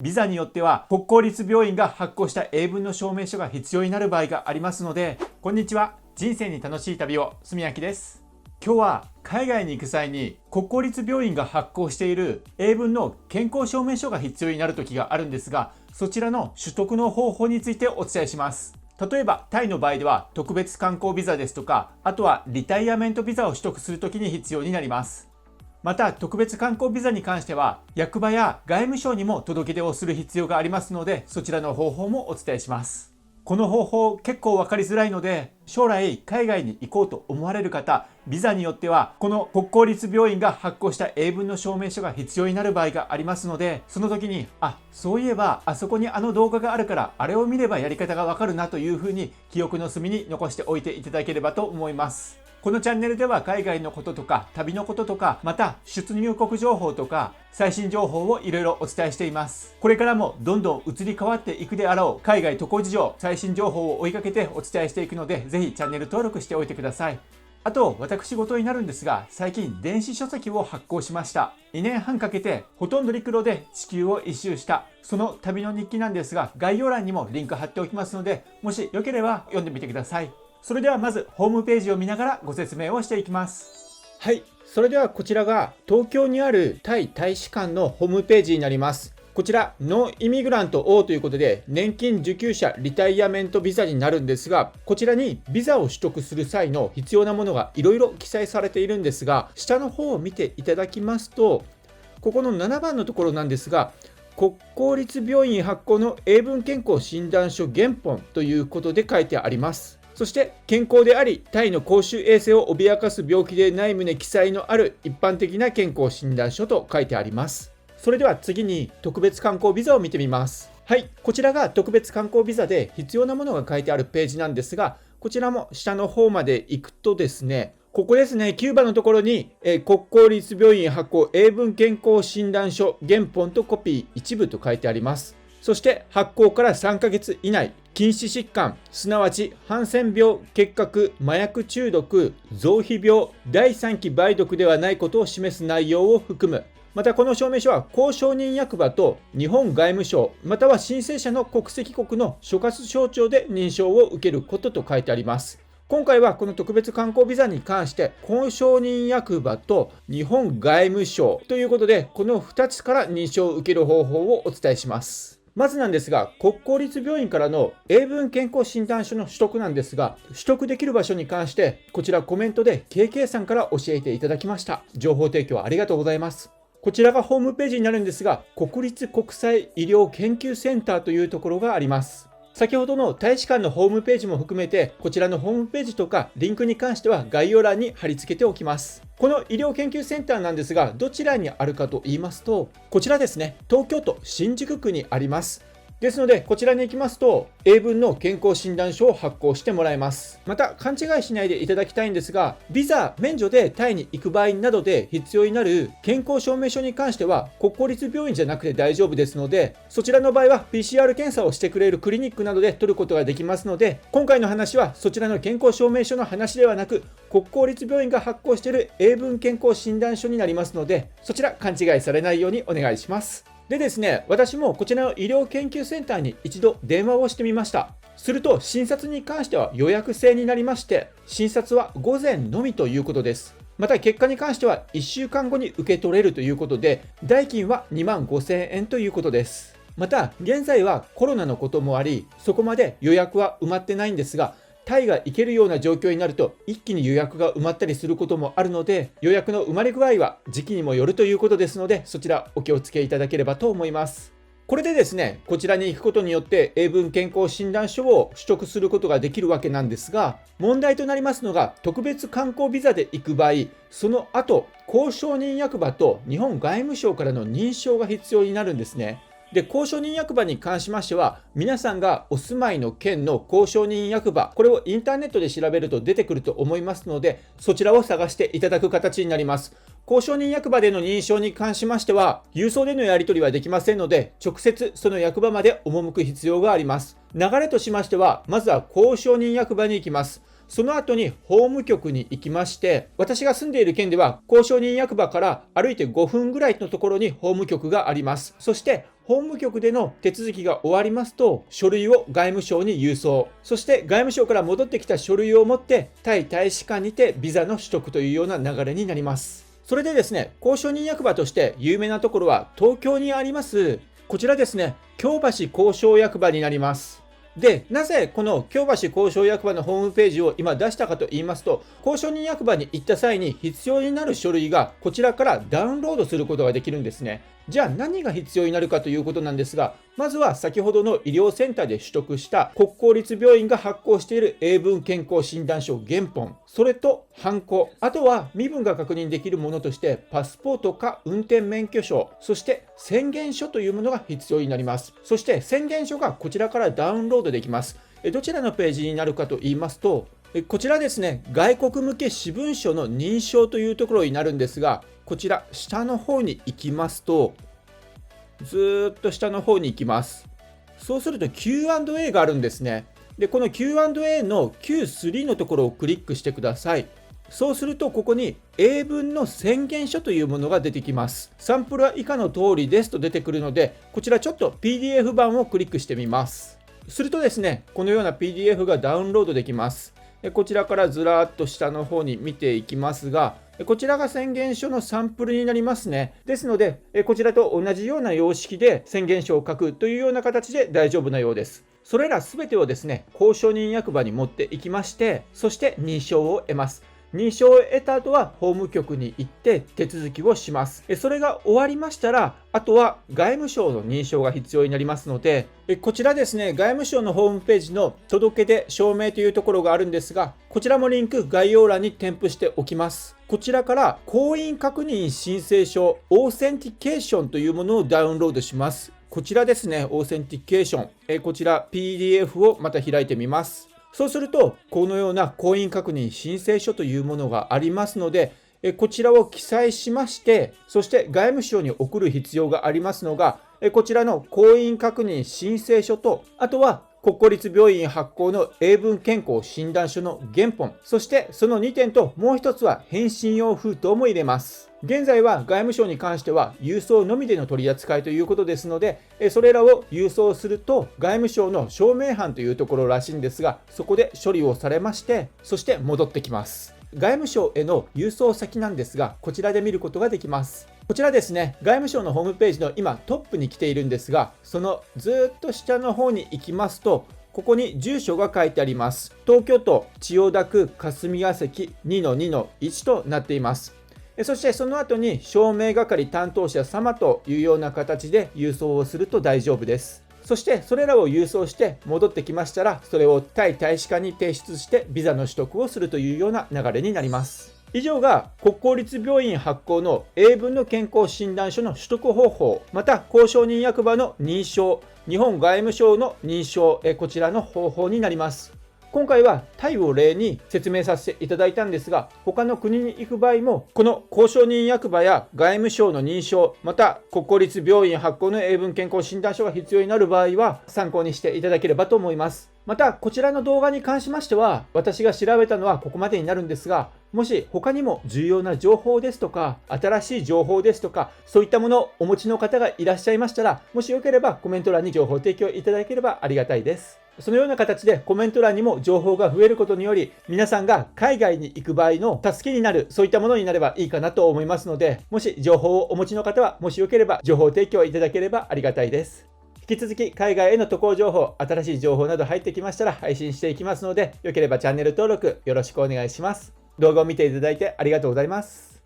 ビザによっては国公立病院が発行した英文の証明書が必要になる場合がありますので、こんにちは。人生に楽しい旅を、住明です。今日は海外に行く際に国公立病院が発行している英文の健康証明書が必要になる時があるんですが、そちらの取得の方法についてお伝えします。例えばタイの場合では特別観光ビザですとか、あとはリタイアメントビザを取得するときに必要になります。また特別観光ビザに関しては役場や外務省にも届け出をする必要がありますので、そちらの方法もお伝えします。この方法結構分かりづらいので、将来海外に行こうと思われる方、ビザによってはこの国公立病院が発行した英文の証明書が必要になる場合がありますので、その時にそういえばあそこにあの動画があるからあれを見ればやり方が分かるなというふうに記憶の隅に残しておいていただければと思います。このチャンネルでは海外のこととか旅のこととか、また出入国情報とか最新情報をいろいろお伝えしています。これからもどんどん移り変わっていくであろう海外渡航事情、最新情報を追いかけてお伝えしていくので、ぜひチャンネル登録しておいてください。あと私事になるんですが、最近電子書籍を発行しました。2年半かけてほとんど陸路で地球を一周したその旅の日記なんですが、概要欄にもリンク貼っておきますので、もしよければ読んでみてください。それではまずホームページを見ながらご説明をしていきます。はい、それではこちらが東京にあるタイ大使館のホームページになります。こちらノンイミグラント O ということで、年金受給者リタイアメントビザになるんですが、こちらにビザを取得する際の必要なものがいろいろ記載されているんですが、下の方を見ていただきますと、ここの7番のところなんですが、国公立病院発行の英文健康診断書原本ということで書いてあります。そして健康でありタイの公衆衛生を脅かす病気でない旨記載のある一般的な健康診断書と書いてあります。それでは次に特別観光ビザを見てみます。はい、こちらが特別観光ビザで必要なものが書いてあるページなんですが、こちらも下の方まで行くとですね、ここですね、9番のところに、国公立病院発行英文健康診断書原本とコピー一部と書いてあります。そして発行から3ヶ月以内、禁止疾患、すなわちハンセン病、結核、麻薬中毒、臓皮病、第3期梅毒ではないことを示す内容を含む。またこの証明書は公証人役場と日本外務省、または申請者の国籍国の所轄省庁で認証を受けることと書いてあります。今回はこの特別観光ビザに関して公証人役場と日本外務省ということで、この2つから認証を受ける方法をお伝えします。まずなんですが、国公立病院からの英文健康診断書の取得なんですが、取得できる場所に関してこちらコメントで KK さんから教えていただきました。情報提供ありがとうございます。こちらがホームページになるんですが、国立国際医療研究センターというところがあります。先ほどの大使館のホームページも含めて、こちらのホームページとかリンクに関しては概要欄に貼り付けておきます。この医療研究センターなんですが、どちらにあるかと言いますと、こちらですね、東京都新宿区にあります。ですので、こちらに行きますと、英文の健康診断書を発行してもらえます。また、勘違いしないでいただきたいんですが、ビザ免除でタイに行く場合などで必要になる健康証明書に関しては、国公立病院じゃなくて大丈夫ですので、そちらの場合は PCR 検査をしてくれるクリニックなどで取ることができますので、今回の話はそちらの健康証明書の話ではなく、国公立病院が発行している英文健康診断書になりますので、そちら勘違いされないようにお願いします。でですね、私もこちらの医療研究センターに一度電話をしてみました。すると診察に関しては予約制になりまして、診察は午前のみということです。また結果に関しては1週間後に受け取れるということで、代金は25,000円ということです。また現在はコロナのこともあり、そこまで予約は埋まってないんですが、タイが行けるような状況になると一気に予約が埋まったりすることもあるので、予約の埋まり具合は時期にもよるということですので、そちらお気をつけいただければと思います。これでですね、こちらに行くことによって英文健康診断書を取得することができるわけなんですが、問題となりますのが特別観光ビザで行く場合、その後公証人役場と日本外務省からの認証が必要になるんですね。で、公証人役場に関しましては、皆さんがお住まいの県の公証人役場、これをインターネットで調べると出てくると思いますので、そちらを探していただく形になります。公証人役場での認証に関しましては、郵送でのやり取りはできませんので、直接その役場まで赴く必要があります。流れとしましては、まずは公証人役場に行きます。その後に法務局に行きまして、私が住んでいる県では公証人役場から歩いて5分ぐらいのところに法務局があります。そして法務局での手続きが終わりますと、書類を外務省に郵送。そして外務省から戻ってきた書類を持って、タイ大使館にてビザの取得というような流れになります。それでですね、公証人役場として有名なところは東京にあります、こちらですね、京橋公証役場になります。で、なぜこの京橋公証役場のホームページを今出したかと言いますと、公証人役場に行った際に必要になる書類がこちらからダウンロードすることができるんですね。じゃあ何が必要になるかということなんですが、まずは先ほどの医療センターで取得した国公立病院が発行している英文健康診断書原本、それとハンコ、あとは身分が確認できるものとしてパスポートか運転免許証、そして宣言書というものが必要になります。そして宣言書がこちらからダウンロードできます。どちらのページになるかと言いますと、こちらですね、外国向け私文書の認証というところになるんですが、こちら下の方に行きますと、ずーっと下の方に行きます。そうすると Q&A があるんですね。で、この Q&A の Q3 のところをクリックしてください。そうするとここに英文の宣言書というものが出てきます。サンプルは以下の通りですと出てくるので、こちらちょっと PDF 版をクリックしてみます。するとですね、このような PDF がダウンロードできます。こちらからずらーっと下の方に見ていきますが、こちらが宣言書のサンプルになりますね。ですので、こちらと同じような様式で宣言書を書くというような形で大丈夫なようです。それらすべてをですね、公証人役場に持っていきまして、そして認証を得ます。認証を得た後は法務局に行って手続きをします。それが終わりましたら、あとは外務省の認証が必要になりますので、こちらですね、外務省のホームページの届け出証明というところがあるんですが、こちらもリンク概要欄に添付しておきます。こちらから婚姻確認申請書オーセンティケーションというものをダウンロードします。こちらですね、オーセンティケーション。こちら PDF をまた開いてみます。そうすると、このような婚姻確認申請書というものがありますので、こちらを記載しまして、そして外務省に送る必要がありますのが、こちらの婚姻確認申請書と、あとは国公立病院発行の英文健康診断書の原本、そしてその2点ともう1つは返信用封筒も入れます。現在は外務省に関しては郵送のみでの取り扱いということですので、それらを郵送すると外務省の証明班というところらしいんですが、そこで処理をされまして、そして戻ってきます。外務省への郵送先なんですが、こちらで見ることができます。こちらですね、外務省のホームページの今トップに来ているんですが、そのずっと下の方に行きますと、ここに住所が書いてあります。東京都千代田区霞が関 2-2-1 となっています。そしてその後に証明係担当者様というような形で郵送をすると大丈夫です。そしてそれらを郵送して戻ってきましたら、それをタイ大使館に提出してビザの取得をするというような流れになります。以上が国公立病院発行の英文の健康診断書の取得方法、また公証人役場の認証、日本外務省の認証、こちらの方法になります。今回はタイを例に説明させていただいたんですが、他の国に行く場合も、この公証人役場や外務省の認証、また国公立病院発行の英文健康診断書が必要になる場合は参考にしていただければと思います。また、こちらの動画に関しましては、私が調べたのはここまでになるんですが、もし他にも重要な情報ですとか、新しい情報ですとか、そういったものをお持ちの方がいらっしゃいましたら、もしよければコメント欄に情報提供いただければありがたいです。そのような形でコメント欄にも情報が増えることにより、皆さんが海外に行く場合の助けになる、そういったものになればいいかなと思いますので、もし情報をお持ちの方は、もしよければ情報提供いただければありがたいです。引き続き海外への渡航情報、新しい情報など入ってきましたら配信していきますので、よければチャンネル登録よろしくお願いします。動画を見ていただいてありがとうございます。